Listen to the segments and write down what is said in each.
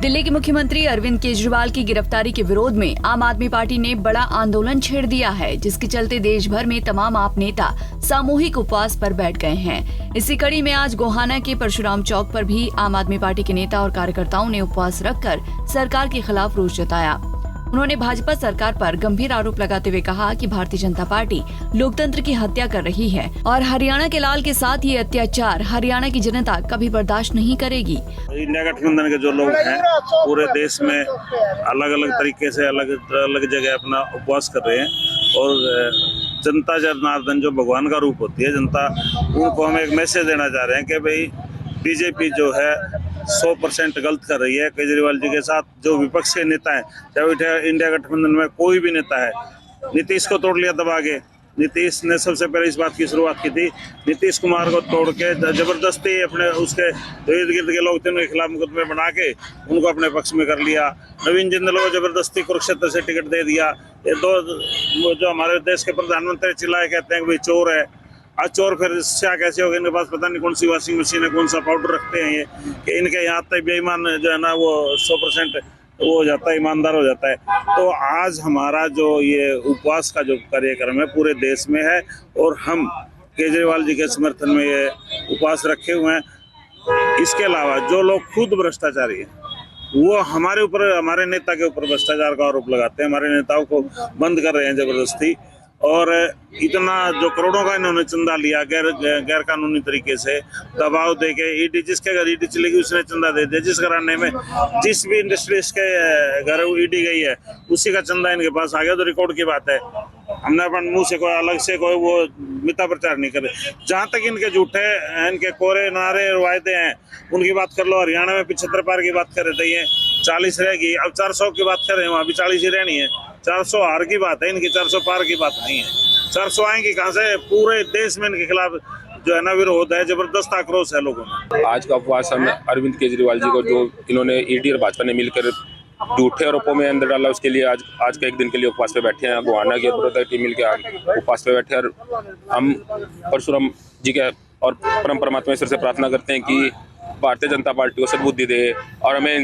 दिल्ली के मुख्यमंत्री अरविंद केजरीवाल की गिरफ्तारी के विरोध में आम आदमी पार्टी ने बड़ा आंदोलन छेड़ दिया है, जिसके चलते देश भर में तमाम आप नेता सामूहिक उपवास पर बैठ गए हैं। इसी कड़ी में आज गोहाना के परशुराम चौक पर भी आम आदमी पार्टी के नेता और कार्यकर्ताओं ने उपवास रखकर सरकार के खिलाफ रोष जताया। उन्होंने भाजपा सरकार पर गंभीर आरोप लगाते हुए कहा कि भारतीय जनता पार्टी लोकतंत्र की हत्या कर रही है और हरियाणा के लाल के साथ ये अत्याचार हरियाणा की जनता कभी बर्दाश्त नहीं करेगी। इंडिया गठबंधन के जो लोग हैं पूरे देश में अलग अलग तरीके से अलग अलग जगह अपना उपवास कर रहे हैं और जनता जनार्दन जो भगवान का रूप होती है जनता, उनको हम एक मैसेज देना चाह रहे हैं कि भाई बीजेपी जो है 100% गलत कर रही है। केजरीवाल जी के साथ जो विपक्ष के नेता हैं, चाहे इंडिया गठबंधन में कोई भी नेता है, नीतीश को तोड़ लिया दबा के। नीतीश ने सबसे पहले इस बात की शुरुआत की थी। नीतीश कुमार को तोड़ के जबरदस्ती अपने उसके इर्द गिर्द के लोग थे उनके खिलाफ मुकदमे बना के उनको अपने पक्ष में कर लिया। नवीन जिंदल को जबरदस्ती कुरुक्षेत्र से टिकट दे दिया। ये दो जो हमारे देश के प्रधानमंत्री चिल्लाए कहते हैं कि भाई चोर है। आज चोर फिर क्या कैसे हो गए? इनके पास पता नहीं कौन सी वॉशिंग मशीन है, कौन सा पाउडर रखते हैं ये कि इनके यहाँ तक बेईमान जो है ना वो 100% वो हो जाता है, ईमानदार हो जाता है। तो आज हमारा जो ये उपवास का जो कार्यक्रम है पूरे देश में है और हम केजरीवाल जी के समर्थन में ये उपवास रखे हुए हैं। इसके अलावा जो लोग खुद भ्रष्टाचारी हैं वो हमारे ऊपर, हमारे नेता के ऊपर भ्रष्टाचार का आरोप लगाते हैं, हमारे नेताओं को बंद कर रहे हैं जबरदस्ती। और इतना जो करोड़ों का इन्होंने चंदा लिया गैर कानूनी तरीके से दबाव दे के, ईडी जिसके घर ईडी चलेगी उसने चंदा दे दिया। जिस घराने में जिस भी इंडस्ट्रीज के घर ईडी गई है उसी का चंदा इनके पास आ गया। तो रिकॉर्ड की बात है। हमने अपन मुंह से कोई अलग से कोई वो मिथ्या प्रचार नहीं करे। जहाँ तक इनके झूठे इनके कोरे नारे वायदे हैं उनकी बात कर लो। हरियाणा में 75 पार की बात कर रहे थे, 40 रहेगी। अब 400 की बात कर रहे हैं, वहाँ भी 40 ही रहनी है। 400 हार की बात है, इनकी 400 पार की बात नहीं है। 400 आएंगी कहाँ से? पूरे देश में इनके खिलाफ जो है ना विरोध है, जबरदस्त आक्रोश है लोगों में। आज का उपवास हम अरविंद केजरीवाल जी को जो इन्होंने ईडी और भाजपा ने मिलकर झूठे आरोपों में अंदर डाला, उसके लिए आज का एक दिन के लिए उपवास पे बैठे हैं। गोहाना की टीम मिलकर उपवास पे बैठे और हम परशुराम जी के और परम परमात्मेश्वर से प्रार्थना करते हैं कि भारतीय जनता पार्टी को सद्बुद्धि दे और हमें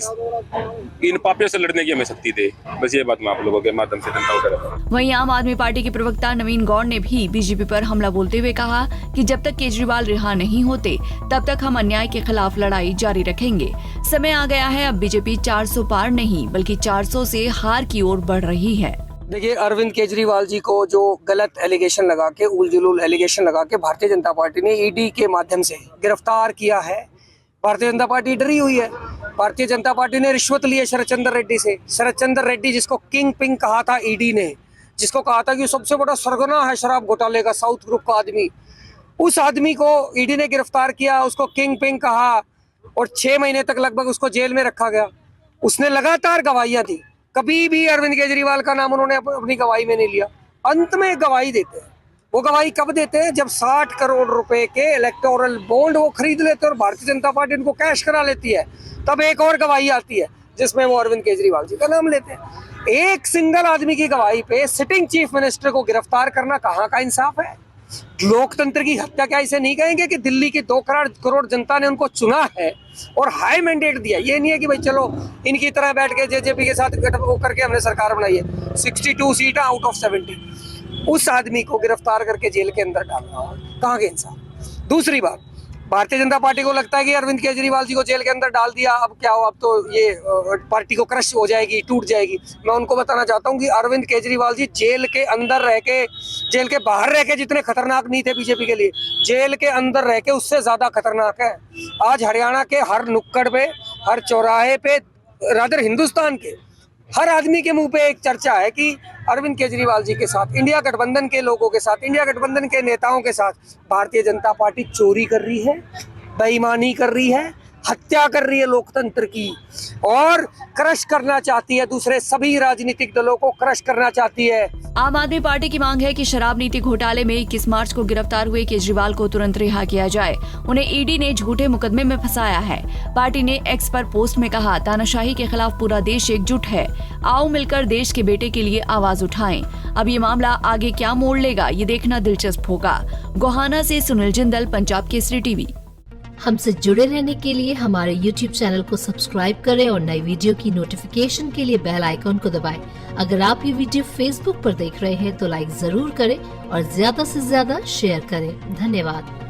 इन पापियों से लड़ने की हमें शक्ति दे। बस ये बात मैं आप लोगों के माध्यम से जनता को कह। वहीं आम आदमी पार्टी के प्रवक्ता नवीन गौड़ ने भी बीजेपी पर हमला बोलते हुए कहा कि जब तक केजरीवाल रिहा नहीं होते तब तक हम अन्याय के खिलाफ लड़ाई जारी रखेंगे। समय आ गया है, अब बीजेपी 400 पार नहीं बल्कि 400 से हार की ओर बढ़ रही है। देखिए, अरविंद केजरीवाल जी को जो गलत एलिगेशन लगा के, उलझुल एलिगेशन लगा के भारतीय जनता पार्टी ने ईडी के माध्यम से गिरफ्तार किया है। भारतीय जनता पार्टी डरी हुई है। भारतीय जनता पार्टी ने रिश्वत ली है शरद चंद्र रेड्डी से। शरद चंद्र रेड्डी जिसको किंग पिंग कहा था ईडी ने, जिसको कहा था कि सबसे बड़ा सरगना है शराब घोटाले का, साउथ ग्रुप का आदमी, उस आदमी को ईडी ने गिरफ्तार किया, उसको किंग पिंग कहा और 6 महीने तक लगभग उसको जेल में रखा गया। उसने लगातार गवाहियां दी, कभी भी अरविंद केजरीवाल का नाम उन्होंने अपनी गवाही में नहीं लिया। अंत में गवाही देते हैं। वो गवाही कब देते हैं? जब 60 करोड़ रुपए के इलेक्टोरल बॉन्ड वो खरीद लेते हैं और भारतीय जनता पार्टी उनको कैश करा लेती है। तब एक और गवाही आती है जिसमें वो अरविंद केजरीवाल जी का नाम लेते हैं। एक सिंगल आदमी की गवाही पे सिटिंग चीफ मिनिस्टर को गिरफ्तार करना कहाँ का इंसाफ है? लोकतंत्र की हत्या क्या इसे नहीं कहेंगे कि दिल्ली की 2 करोड़ जनता ने उनको चुना है और हाई मैंडेट दिया। ये नहीं है कि भाई चलो इनकी तरह बैठ के जेजेपी के साथ करके हमने सरकार बनाई है। 62 सीट आउट ऑफ 70, उस आदमी को गिरफ्तार करके जेल के अंदर डालना हो, कहाँ के इंसान। दूसरी बात, भारतीय जनता पार्टी को लगता है कि अरविंद केजरीवाल जी को जेल के अंदर डाल दिया, अब क्या हो, अब तो ये पार्टी को क्रश हो जाएगी, टूट जाएगी। मैं उनको बताना चाहता हूँ कि अरविंद केजरीवाल जी जेल के अंदर रह के, जेल के बाहर रह के जितने खतरनाक नहीं थे बीजेपी के लिए, जेल के अंदर रह के उससे ज्यादा खतरनाक है। आज हरियाणा के हर नुक्कड़ पे, हर चौराहे पे, रादर हिंदुस्तान के हर आदमी के मुंह पे एक चर्चा है कि अरविंद केजरीवाल जी के साथ, इंडिया गठबंधन के लोगों के साथ, इंडिया गठबंधन के नेताओं के साथ भारतीय जनता पार्टी चोरी कर रही है, बेईमानी कर रही है, हत्या कर रही है लोकतंत्र की और क्रश करना चाहती है। दूसरे सभी राजनीतिक दलों को क्रश करना चाहती है। आम आदमी पार्टी की मांग है कि शराब नीति घोटाले में 21 मार्च को गिरफ्तार हुए केजरीवाल को तुरंत रिहा किया जाए। उन्हें ईडी ने झूठे मुकदमे में फंसाया है। पार्टी ने एक्स पर पोस्ट में कहा, तानाशाही के खिलाफ पूरा देश एकजुट है, आओ मिलकर देश के बेटे के लिए आवाज उठाएं। अब ये मामला आगे क्या मोड़ लेगा, ये देखना दिलचस्प होगा। गोहाना से सुनील जिंदल, पंजाब केसरी टीवी। हमसे जुड़े रहने के लिए हमारे YouTube चैनल को सब्सक्राइब करें और नई वीडियो की नोटिफिकेशन के लिए बेल आइकॉन को दबाएं। अगर आप ये वीडियो Facebook पर देख रहे हैं तो लाइक जरूर करें और ज्यादा से ज्यादा शेयर करें। धन्यवाद।